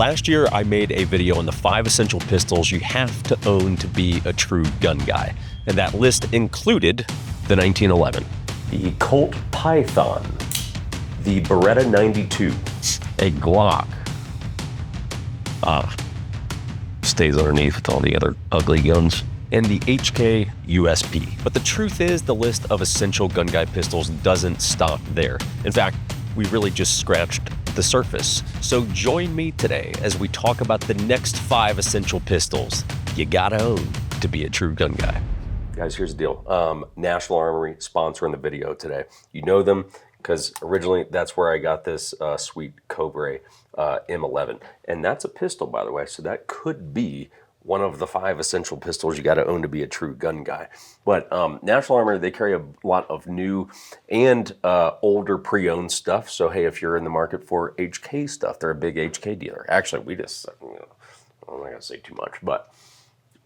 Last year, I made a video on the 5 essential pistols you have to own to be a true gun guy. And that list included the 1911, the Colt Python, the Beretta 92, a Glock. Stays underneath with all the other ugly guns, and the HK USP. But the truth is, the list of essential gun guy pistols doesn't stop there. In fact, we really just scratched the surface. So join me today as we talk about the next 5 essential pistols you gotta own to be a true gun guy. Guys, here's the deal. National Armory sponsoring the video today. You know them because originally that's where I got this sweet Cobra M11. And that's a pistol, by the way, so that could be one of the 5 essential pistols you got to own to be a true gun guy. But National Armory, they carry a lot of new and older pre-owned stuff. So hey, if you're in the market for HK stuff, they're a big HK dealer. Actually, we just, I'm not gonna say too much, but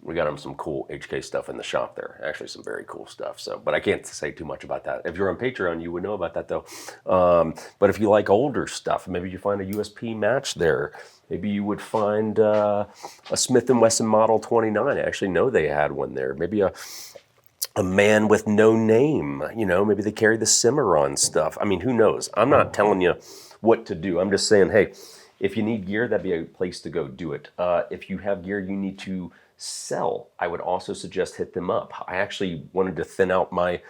we got them some cool HK stuff in the shop there. Actually, some very cool stuff. So, but I can't say too much about that. If you're on Patreon, you would know about that though. But if you like older stuff, maybe you find a USP match there. Maybe you would find a Smith & Wesson Model 29. I actually know they had one there. Maybe a man with no name. You know, maybe they carry the Cimarron stuff. I mean, who knows? I'm not telling you what to do. I'm just saying, hey, if you need gear, that'd be a place to go do it. If you have gear you need to sell, I would also suggest hit them up. I actually wanted to thin out my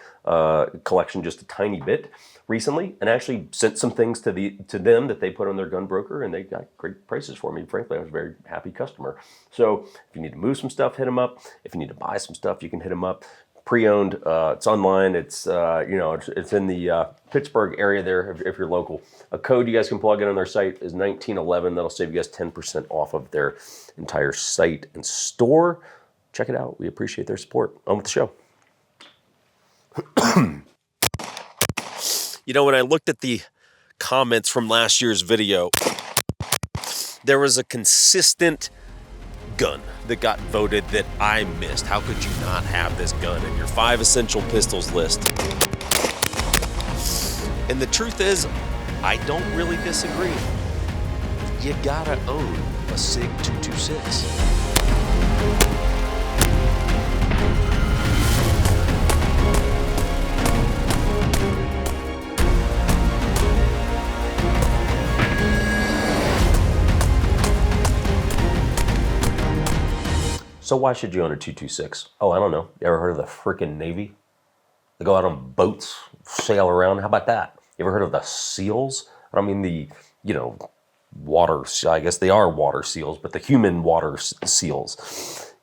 collection just a tiny bit recently, and actually sent some things to them that they put on their gun broker, and they got great prices for me. Frankly, I was a very happy customer. So if you need to move some stuff, hit them up. If you need to buy some stuff, you can hit them up. Pre-owned, it's online. It's it's in the Pittsburgh area there. If you're local, a code you guys can plug in on their site is 1911. That'll save you guys 10% off of their entire site and store. Check it out. We appreciate their support. On with the show. You know, when I looked at the comments from last year's video, there was a consistent gun that got voted that I missed. How could you not have this gun in your 5 essential pistols list? And the truth is, I don't really disagree. You gotta own a SIG 226. So why should you own a 226? Oh, I don't know. You ever heard of the frickin' Navy? They go out on boats, sail around. How about that? You ever heard of the SEALs? I don't mean the, water, I guess they are water seals, but the human water seals.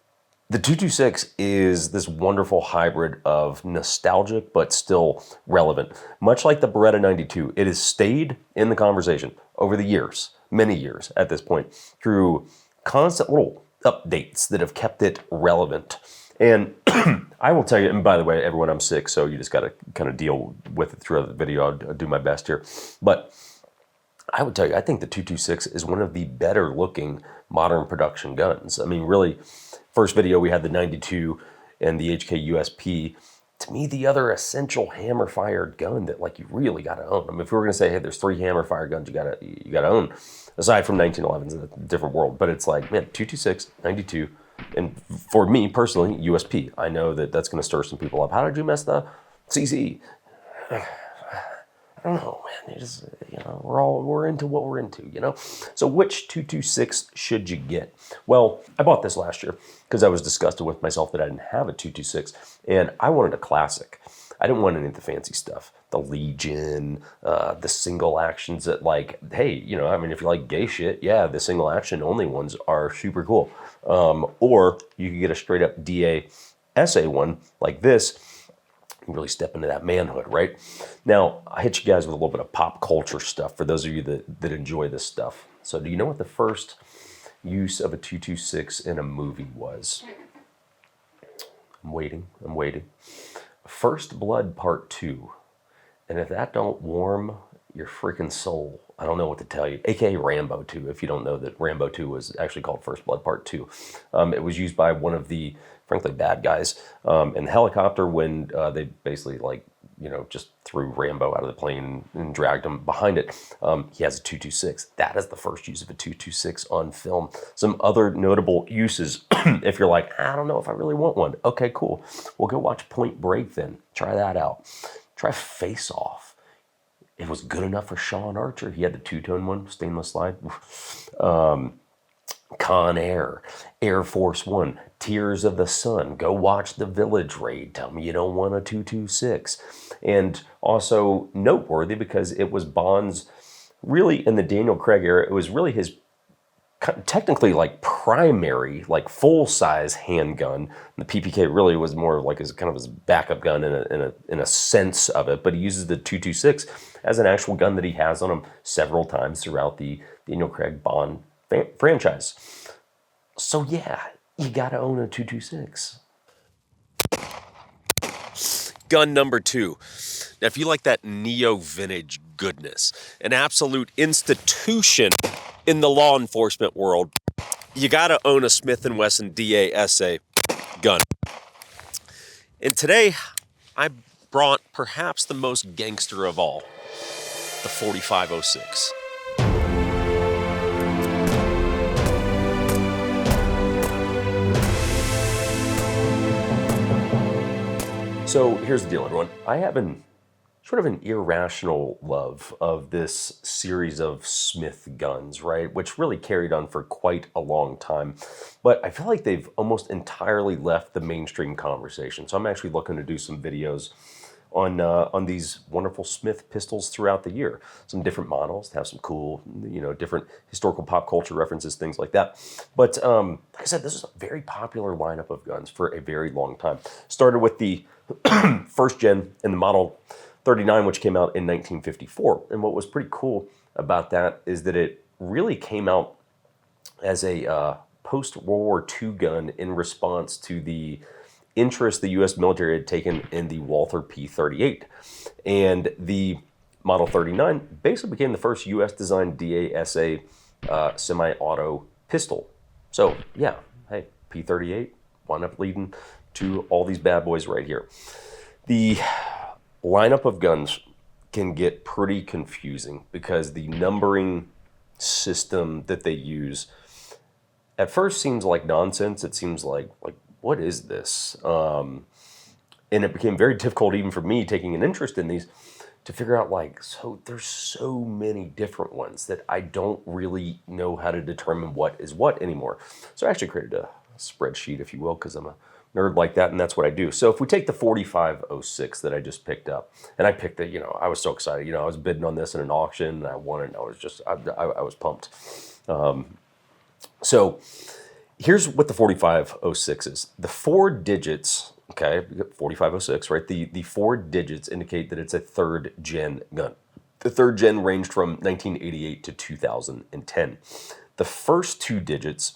The 226 is this wonderful hybrid of nostalgic, but still relevant. Much like the Beretta 92, it has stayed in the conversation over the years, many years at this point, through constant little updates that have kept it relevant. And I will tell you, and by the way, everyone, I'm sick, so you just got to kind of deal with it throughout the video. I'll do my best here. But I would tell you, I think the 226 is one of the better looking modern production guns. I mean, really, first video we had the 92 and the HK USP. To me, the other essential hammer-fired gun that you really got to own. I mean, if we were going to say, hey, there's 3 hammer-fired guns you got to own, aside from 1911's a different world, but it's like, man, 226, 92, and for me personally, USP. I know that that's going to stir some people up. How did you mess the CC? I don't know, man. You just, we're into what we're into, So which 226 should you get? Well, I bought this last year because I was disgusted with myself that I didn't have a 226, and I wanted a classic. I didn't want any of the fancy stuff. The Legion, the single actions that hey, if you like gay shit, yeah, the single action only ones are super cool. Or you could get a straight up DA SA one like this and really step into that manhood, right? Now, I hit you guys with a little bit of pop culture stuff for those of you that enjoy this stuff. So do you know what the first use of a 226 in a movie was? I'm waiting. First Blood Part 2. And if that don't warm your freaking soul, I don't know what to tell you. AKA Rambo 2, if you don't know that Rambo 2 was actually called First Blood Part 2. It was used by one of the, frankly, bad guys in the helicopter when they basically just threw Rambo out of the plane and dragged him behind it. He has a 226. That is the first use of a 226 on film. Some other notable uses, if you're like, I don't know if I really want one. Okay, cool. Well, go watch Point Break then. Try that out. Try Face Off. It was good enough for Sean Archer. He had the two-tone one, stainless slide. Con Air, Air Force One, Tears of the Sun. Go watch The Village Raid. Tell me you don't want a 226. And also noteworthy because it was Bond's, really in the Daniel Craig era, it was really his technically like primary, like full-size handgun. The PPK really was more like his kind of his backup gun in a sense of it, but he uses the 226 as an actual gun that he has on him several times throughout the Daniel Craig Bond franchise. So yeah, you gotta own a 226. Gun number 2. Now, if you like that neo-vintage goodness, an absolute institution in the law enforcement world, you gotta own a Smith & Wesson DASA gun. And today, I brought perhaps the most gangster of all, the 4506. So here's the deal, everyone. I have sort of an irrational love of this series of Smith guns, right? Which really carried on for quite a long time. But I feel like they've almost entirely left the mainstream conversation. So I'm actually looking to do some videos on these wonderful Smith pistols throughout the year. Some different models, have some cool, different historical pop culture references, things like that. But like I said, this is a very popular lineup of guns for a very long time. Started with the first gen in the Model 39, which came out in 1954. And what was pretty cool about that is that it really came out as a post-World War II gun in response to the interest the U.S. military had taken in the Walther P-38. And the Model 39 basically became the first U.S.-designed DASA semi-auto pistol. So, yeah, hey, P-38 wound up leading to all these bad boys right here. The lineup of guns can get pretty confusing because the numbering system that they use at first seems like nonsense. It seems like what is this? And it became very difficult even for me taking an interest in these to figure out so there's so many different ones that I don't really know how to determine what is what anymore. So I actually created a spreadsheet, if you will, because I'm a nerd like that, and that's what I do. So if we take the 4506 that I just picked up, and I picked it, I was so excited. I was bidding on this in an auction, and I won it, and I was just, I was pumped. So here's what the 4506 is. The 4 digits, okay, 4506, right? The 4 digits indicate that it's a 3rd gen gun. The 3rd gen ranged from 1988 to 2010. The first 2 digits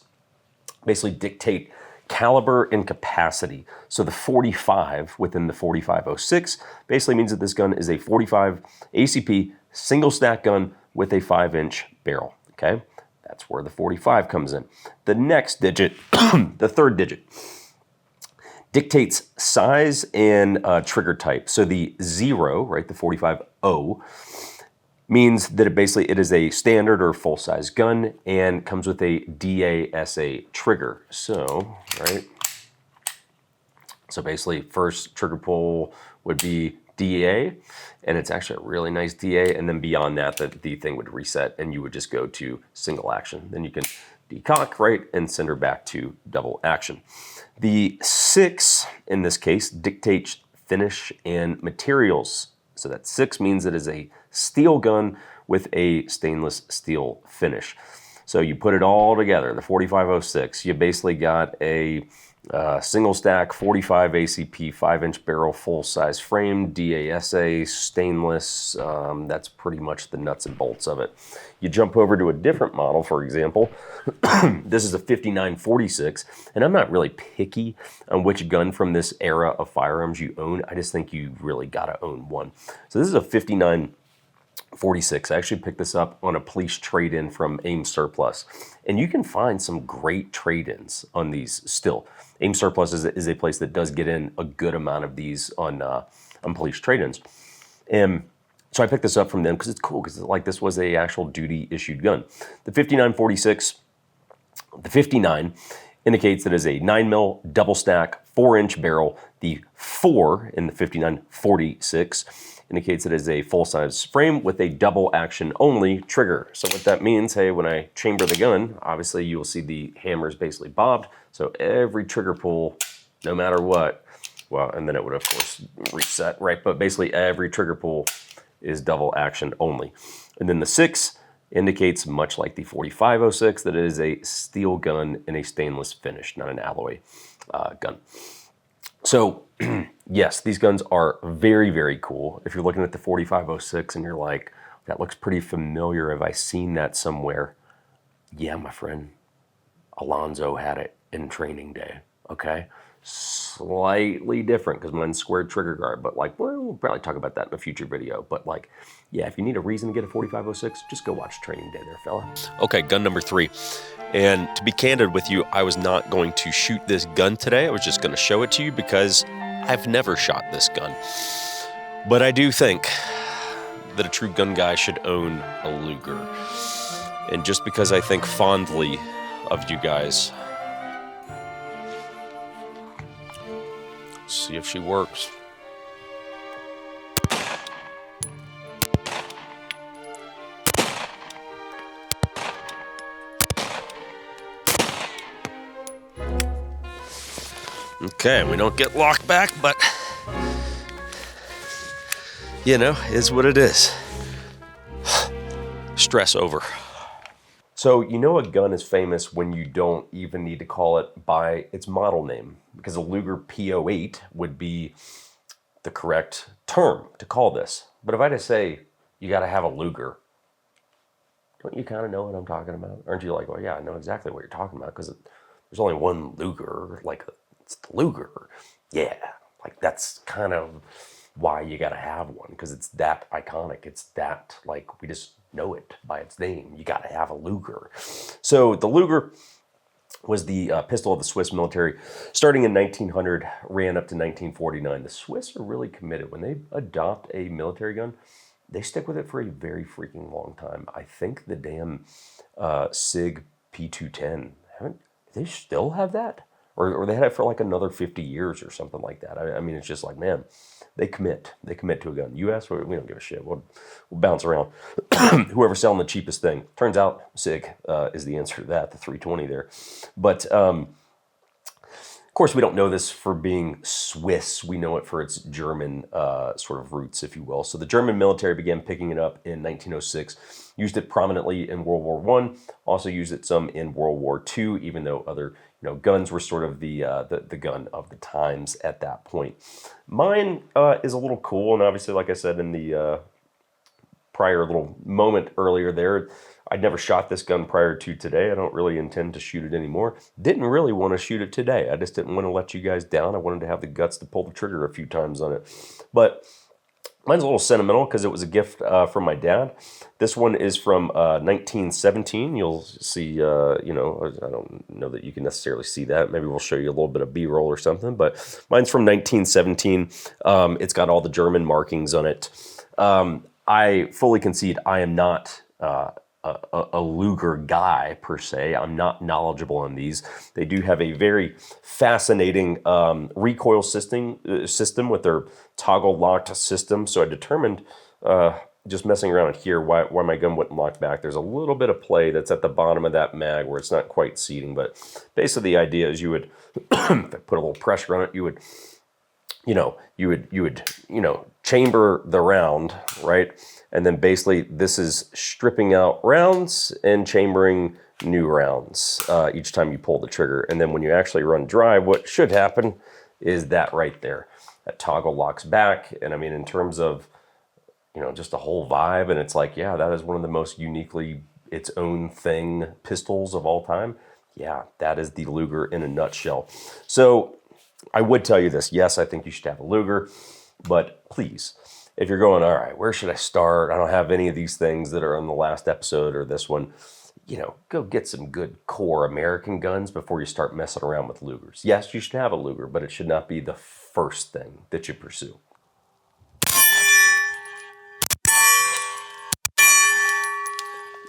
basically dictate caliber and capacity. So the 45 within the 4506 basically means that this gun is a 45 ACP single stack gun with a 5-inch barrel, okay? That's where the 45 comes in. The next digit, the 3rd digit, dictates size and trigger type. So the 0, right, the 45-0, means that it is a standard or full-size gun and comes with a DASA trigger. So, right, so basically first trigger pull would be DA, and it's actually a really nice DA, and then beyond that, the thing would reset and you would just go to single action. Then you can decock, right, and send her back to double action. The 6, in this case, dictates finish and materials. So that 6 means it is a steel gun with a stainless steel finish. So you put it all together, the 4506, you basically got a single stack 45 ACP 5-inch barrel full-size frame, DASA, stainless. That's pretty much the nuts and bolts of it. You jump over to a different model, for example. This is a 5946, and I'm not really picky on which gun from this era of firearms you own. I just think you really gotta own one. So this is a 5946. I actually picked this up on a police trade-in from AIM Surplus. And you can find some great trade-ins on these still. AIM Surplus is a place that does get in a good amount of these on on police trade-ins. And so I picked this up from them because it's cool, because like this was a actual duty issued gun. The 5946, the 59 indicates that it is a 9mm double stack 4-inch barrel. The 4 in the 5946 indicates that it is a full-size frame with a double action only trigger. So what that means, hey, when I chamber the gun, obviously you will see the hammer is basically bobbed. So every trigger pull, no matter what, well, and then it would of course reset, right? But basically every trigger pull is double action only. And then the 6 indicates, much like the 4506, that it is a steel gun in a stainless finish, not an alloy gun. So yes, these guns are very, very cool. If you're looking at the 4506 and you're like, that looks pretty familiar, have I seen that somewhere? Yeah, my friend, Alonzo had it in training day, okay? Slightly different because mine's squared trigger guard, but like, well, we'll probably talk about that in a future video. But like, yeah, if you need a reason to get a 4506, just go watch training day there, fella. Okay, gun number 3. And to be candid with you, I was not going to shoot this gun today. I was just going to show it to you because I've never shot this gun. But I do think that a true gun guy should own a Luger. And just because I think fondly of you guys, see if she works. Okay, we don't get locked back, but you know, is what it is. Stress over. So you know a gun is famous when you don't even need to call it by its model name, because a Luger P08 would be the correct term to call this. But if I just say, you gotta have a Luger, don't you kind of know what I'm talking about? Aren't you like, well, yeah, I know exactly what you're talking about, because there's only one Luger, like it's the Luger. Yeah, like that's kind of why you gotta have one, because it's that iconic. It's that, like, we just know it by its name. You gotta have a Luger. So the Luger was the pistol of the Swiss military, starting in 1900, ran up to 1949. The Swiss are really committed. When they adopt a military gun, they stick with it for a very freaking long time. I think the damn Sig P210, they still have that? Or they had it for like another 50 years or something like that. I mean, it's just like, man, they commit. They commit to a gun. U.S., we don't give a shit. We'll bounce around. Whoever's selling the cheapest thing. Turns out SIG is the answer to that, the 320 there. But, of course, we don't know this for being Swiss. We know it for its German sort of roots, if you will. So the German military began picking it up in 1906, used it prominently in World War I, also used it some in World War II, even though other guns were sort of the gun of the times at that point. Mine is a little cool, and obviously, like I said in the prior little moment earlier there, I'd never shot this gun prior to today. I don't really intend to shoot it anymore. Didn't really want to shoot it today. I just didn't want to let you guys down. I wanted to have the guts to pull the trigger a few times on it. But mine's a little sentimental because it was a gift from my dad. This one is from 1917. You'll see, I don't know that you can necessarily see that. Maybe we'll show you a little bit of B-roll or something. But mine's from 1917. It's got all the German markings on it. I fully concede I am not a Luger guy per se. I'm not knowledgeable on these. They do have a very fascinating recoil system with their toggle locked system. So I determined, just messing around here, why my gun wouldn't lock back. There's a little bit of play that's at the bottom of that mag where it's not quite seating, but basically the idea is you would, if I put a little pressure on it, you would chamber the round, right? And then basically this is stripping out rounds and chambering new rounds each time you pull the trigger. And then when you actually run dry, what should happen is that right there. That toggle locks back. And I mean, in terms of, just the whole vibe, and it's like, yeah, that is one of the most uniquely its own thing pistols of all time. Yeah, that is the Luger in a nutshell. So I would tell you this. Yes, I think you should have a Luger, but please, if you're going, all right, where should I start? I don't have any of these things that are on the last episode or this one. Go get some good core American guns before you start messing around with Lugers. Yes, you should have a Luger, but it should not be the first thing that you pursue.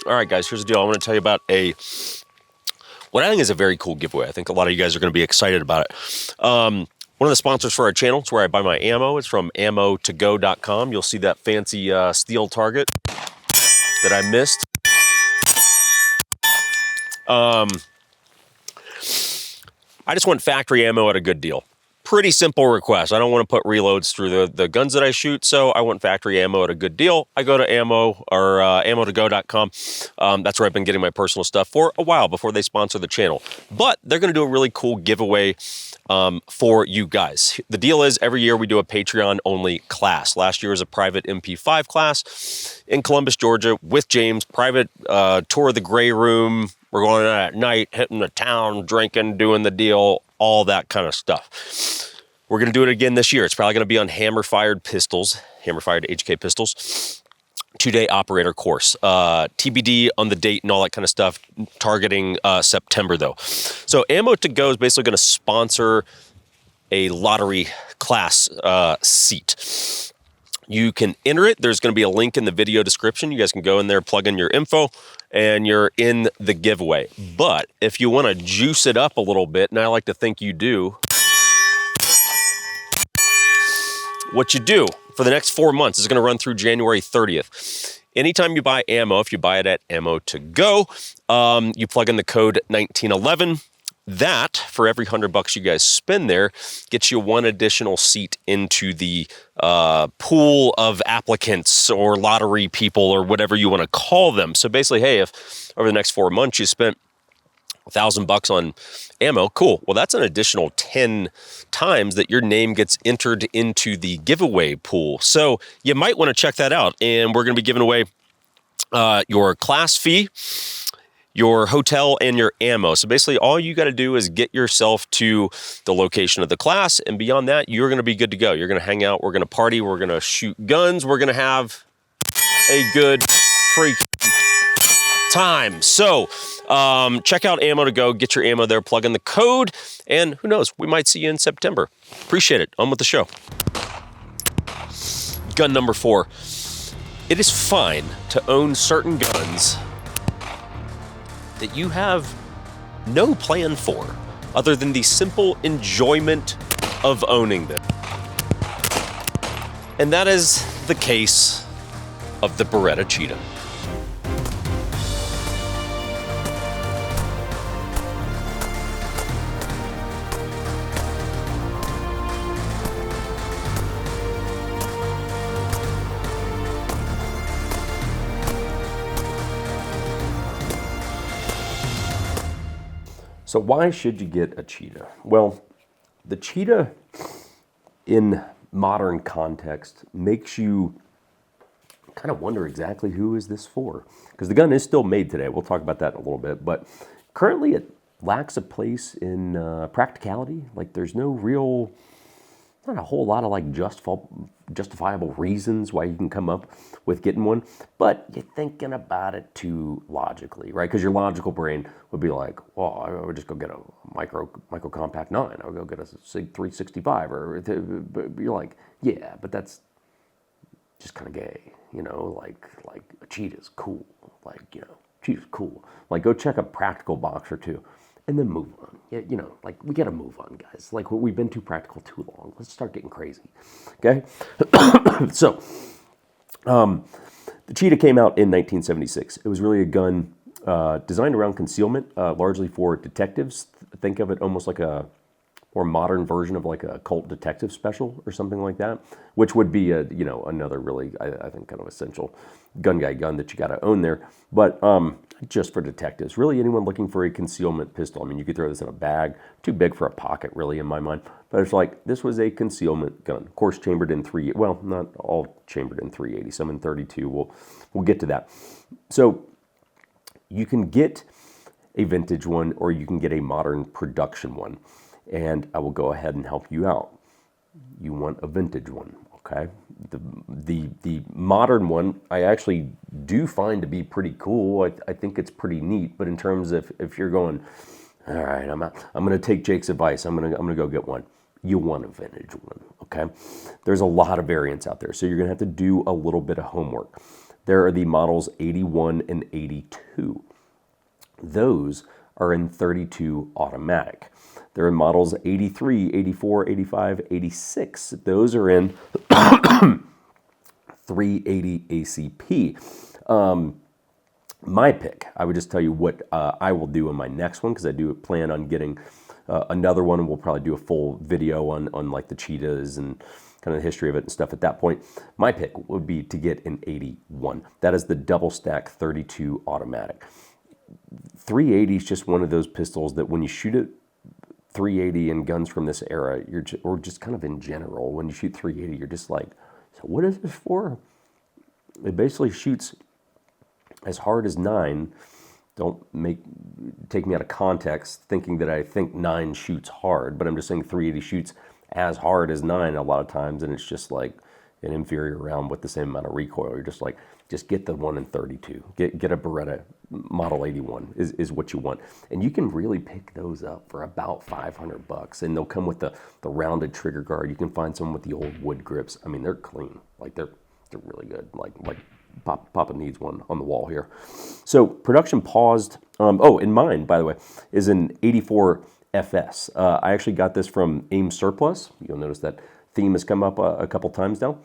All right, guys, here's the deal. I want to tell you about what I think is a very cool giveaway. I think a lot of you guys are going to be excited about it. One of the sponsors for our channel, it's where I buy my ammo. It's from ammo2go.com. You'll see that fancy steel target that I missed. I just want factory ammo at a good deal. Pretty simple request. I don't want to put reloads through the guns that I shoot, so I want factory ammo at a good deal. I go to ammo2go.com. That's where I've been getting my personal stuff for a while before they sponsor the channel. But they're going to do a really cool giveaway for you guys. The deal is every year we do a Patreon-only class. Last year was a private MP5 class in Columbus, Georgia with James. Private tour of the gray room. We're going out at night, hitting the town, drinking, doing the deal, all that kind of stuff. We're going to do it again this year. It's probably going to be on hammer-fired pistols, hammer-fired HK pistols. 2-day operator course. TBD on the date and all that kind of stuff, targeting September, though. So Ammo2Go is basically going to sponsor a lottery class seat. You can enter it. There's going to be a link in the video description. You guys can go in there, plug in your info, and you're in the giveaway. But if you want to juice it up a little bit, and I like to think you do, what you do for the next 4 months is going to run through January 30th. Anytime you buy ammo, if you buy it at Ammo2Go, you plug in the code 1911. That, for every $100 you guys spend there, gets you one additional seat into the pool of applicants or lottery people or whatever you want to call them. So basically, hey, if over the next 4 months you spent $1,000 on ammo, cool. Well, that's an additional 10 times that your name gets entered into the giveaway pool. So you might want to check that out. And we're going to be giving away your class fee, your hotel, and your ammo. So basically all you got to do is get yourself to the location of the class, and beyond that, you're going to be good to go. You're going to hang out, we're going to party, we're going to shoot guns, we're going to have a good freaking time. So check out Ammo2Go, get your ammo there, plug in the code, and who knows, we might see you in September. Appreciate it. On with the show. Gun number 4. It is fine to own certain guns that you have no plan for other than the simple enjoyment of owning them. And that is the case of the Beretta Cheetah. So why should you get a Cheetah? Well, the Cheetah in modern context makes you kind of wonder exactly who is this for. Because the gun is still made today. We'll talk about that in a little bit. But currently it lacks a place in practicality. Like there's no real, not a whole lot of like justifiable reasons why you can come up with getting one, but you're thinking about it too logically, right? Because your logical brain would be like, well, I would just go get a micro compact 9. I would go get a Sig 365, but you're like, yeah, but that's just kind of gay, you know, like a Cheetah's cool, like, you know, Cheetah's cool. Like go check a practical box or two. And then move on. Yeah, you know, like we gotta move on, guys. Like we've been too practical too long. Let's start getting crazy. Okay? So, the Cheetah came out in 1976. It was really a gun designed around concealment, largely for detectives. Think of it almost like a more modern version of like a cult detective special or something like that, which would be a, you know, another really, I think, kind of essential gun that you got to own there. But just for detectives, really anyone looking for a concealment pistol. I mean, you could throw this in a bag, too big for a pocket, really, in my mind. But it's like this was a concealment gun, of course, chambered in well, not all chambered in 380, some in 32. We'll get to that. So you can get a vintage one, or you can get a modern production one. And I will go ahead and help you out. You want a vintage one, okay? The modern one, I actually do find to be pretty cool. I think it's pretty neat. But in terms of if you're going, all right, I'm going to take Jake's advice. I'm going to go get one. You want a vintage one, okay? There's a lot of variants out there, so you're going to have to do a little bit of homework. There are the models 81 and 82. Those are in 32 automatic. There are models 83, 84, 85, 86. Those are in 380 ACP. My pick, I would just tell you what I will do in my next one, because I do plan on getting another one, and we'll probably do a full video on like the cheetahs and kind of the history of it and stuff at that point. My pick would be to get an 81. That is the double stack 32 automatic. 380 is just one of those pistols that when you shoot it 380 in guns from this era, or just kind of in general, when you shoot 380, you're just like, so what is this for? It basically shoots as hard as 9. Don't take me out of context thinking that I think 9 shoots hard, but I'm just saying 380 shoots as hard as 9 a lot of times, and it's just like an inferior round with the same amount of recoil. You're just like, just get the one in 32. Get a Beretta Model 81 is what you want. And you can really pick those up for about $500, and they'll come with the rounded trigger guard. You can find some with the old wood grips. I mean, they're clean. Like they're really good. Like Papa needs one on the wall here. So production paused. And mine, by the way, is an 84 FS. I actually got this from AIM Surplus. You'll notice that theme has come up a couple times now,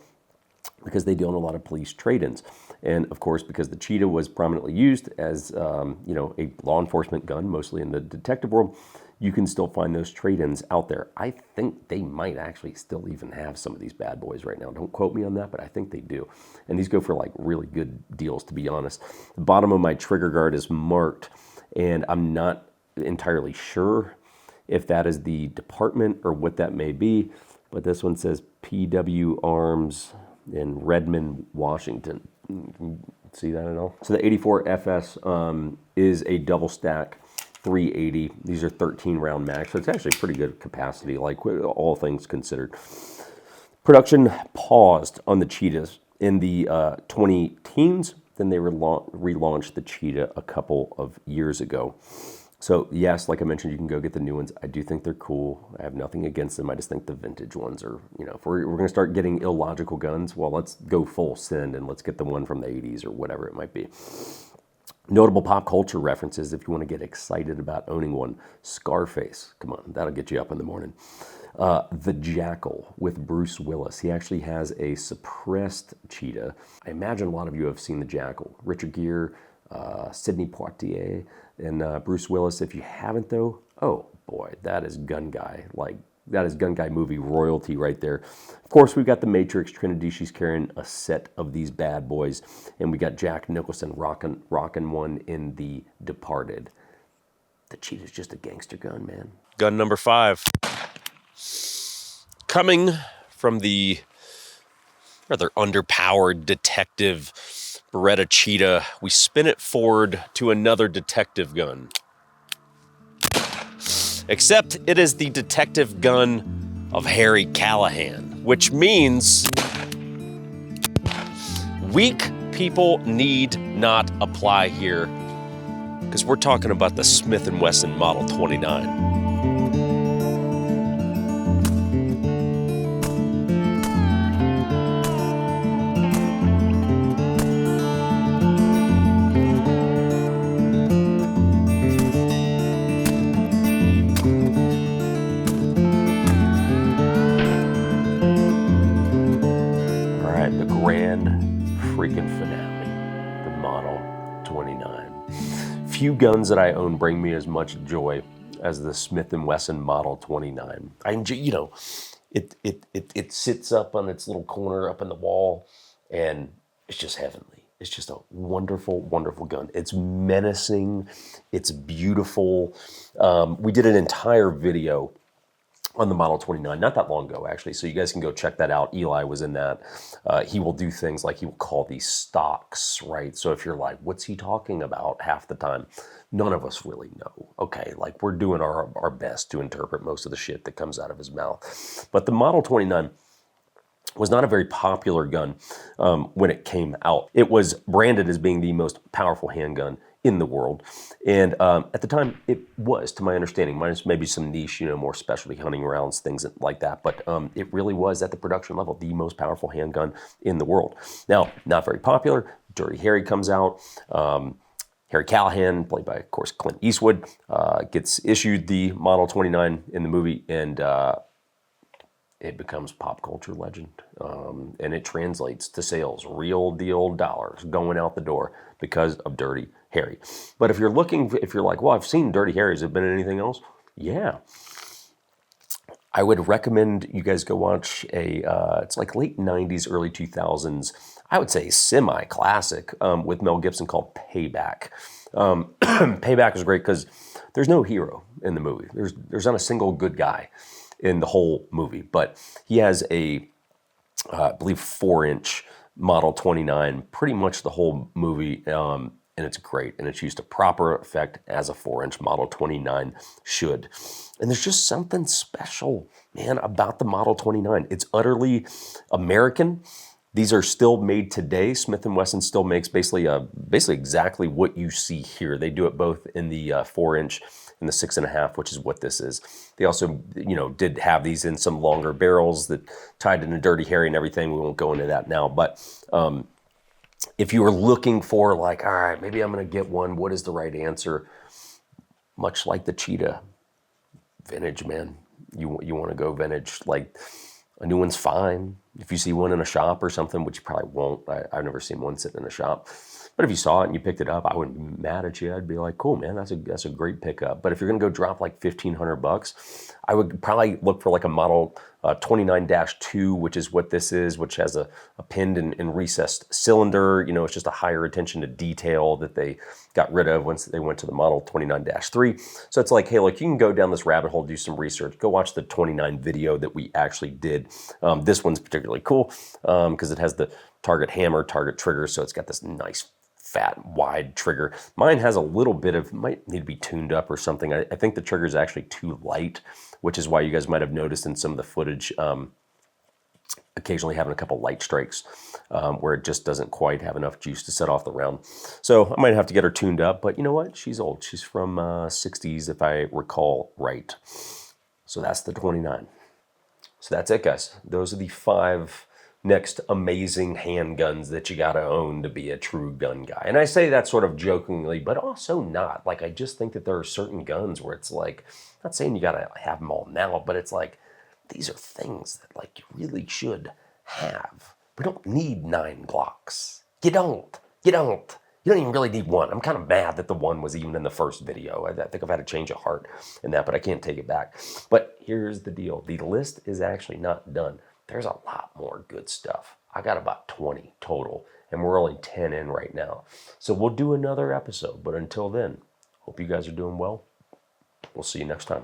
because they deal in a lot of police trade-ins. And of course, because the Cheetah was prominently used as a law enforcement gun, mostly in the detective world, you can still find those trade-ins out there. I think they might actually still even have some of these bad boys right now. Don't quote me on that, but I think they do. And these go for like really good deals, to be honest. The bottom of my trigger guard is marked, and I'm not entirely sure if that is the department or what that may be, but this one says PW Arms in Redmond, Washington. See that at all? So the 84 FS is a double stack 380. These are 13 round mags, so it's actually pretty good capacity, like all things considered. Production paused on the Cheetahs in the 2010s. Then they relaunched the Cheetah a couple of years ago. So yes, like I mentioned, you can go get the new ones. I do think they're cool. I have nothing against them. I just think the vintage ones are, if we're going to start getting illogical guns, well, let's go full send and let's get the one from the 80s or whatever it might be. Notable pop culture references if you want to get excited about owning one. Scarface, come on, that'll get you up in the morning. The Jackal with Bruce Willis. He actually has a suppressed Cheetah. I imagine a lot of you have seen The Jackal. Richard Gere, Sidney Poitier, and Bruce Willis. If you haven't though, oh boy, that is Gun Guy. Like, that is Gun Guy movie royalty right there. Of course, we've got the Matrix Trinity. She's carrying a set of these bad boys. And we got Jack Nicholson rocking one in The Departed. The Cheetah's just a gangster gun, man. Gun number 5. Coming from the rather underpowered detective Beretta Cheetah, we spin it forward to another detective gun. Except it is the detective gun of Harry Callahan, which means weak people need not apply here, because we're talking about the Smith & Wesson Model 29. Freaking finale, the Model 29. Few guns that I own bring me as much joy as the Smith & Wesson Model 29. I enjoy, it sits up on its little corner up in the wall, and it's just heavenly. It's just a wonderful, wonderful gun. It's menacing. It's beautiful. We did an entire video on the Model 29, not that long ago, actually. So you guys can go check that out. Eli was in that. He will do things like he will call these stocks, right? So if you're like, what's he talking about half the time? None of us really know, okay? Like, we're doing our best to interpret most of the shit that comes out of his mouth. But the Model 29 was not a very popular gun when it came out. It was branded as being the most powerful handgun in the world. And at the time, it was, to my understanding, minus maybe some niche, more specialty hunting rounds, things like that. But it really was, at the production level, the most powerful handgun in the world. Now, not very popular, Dirty Harry comes out. Harry Callahan, played by, of course, Clint Eastwood, gets issued the Model 29 in the movie, and it becomes pop culture legend. And it translates to sales, real deal dollars going out the door because of Dirty Harry. But if you're like, well, I've seen Dirty Harry, has it been in anything else? Yeah. I would recommend you guys go watch it's like late 90s, early 2000s, I would say semi-classic with Mel Gibson called Payback. Payback is great because there's no hero in the movie. There's not a single good guy in the whole movie, but he has I believe 4-inch Model 29 pretty much the whole movie, and it's great, and it's used to proper effect as a 4-inch Model 29 should. And there's just something special, man, about the Model 29. It's utterly American. These are still made today. Smith & Wesson still makes basically exactly what you see here. They do it both in the 4-inch and the 6.5, which is what this is. They also, did have these in some longer barrels that tied into Dirty Harry and everything. We won't go into that now, but if you were looking for like, all right, maybe I'm going to get one, what is the right answer? Much like the Cheetah, vintage, man. You want to go vintage. Like, a new one's fine. If you see one in a shop or something, which you probably won't. I've never seen one sitting in a shop. But if you saw it and you picked it up, I wouldn't be mad at you. I'd be like, cool, man, that's a great pickup. But if you're going to go drop like $1,500, I would probably look for like a Model 29-2, which is what this is, which has a pinned and recessed cylinder. It's just a higher attention to detail that they got rid of once they went to the Model 29-3. So it's like, hey, look, you can go down this rabbit hole, do some research, go watch the 29 video that we actually did. This one's particularly cool because it has the target hammer, target trigger, so it's got this nice fat, wide trigger. Mine has a little bit of, might need to be tuned up or something. I think the trigger is actually too light, which is why you guys might have noticed in some of the footage occasionally having a couple light strikes where it just doesn't quite have enough juice to set off the round. So I might have to get her tuned up, but you know what? She's old. She's from 60s if I recall right. So that's the 29. So that's it, guys. Those are the 5 next amazing handguns that you gotta own to be a true gun guy. And I say that sort of jokingly, but also not. Like, I just think that there are certain guns where it's like, not saying you gotta have them all now, but it's like, these are things that like you really should have. We don't need 9 Glocks. You don't. You don't even really need one. I'm kind of mad that the one was even in the first video. I think I've had a change of heart in that, but I can't take it back. But here's the deal. The list is actually not done. There's a lot more good stuff. I got about 20 total, and we're only 10 in right now. So we'll do another episode, but until then, hope you guys are doing well. We'll see you next time.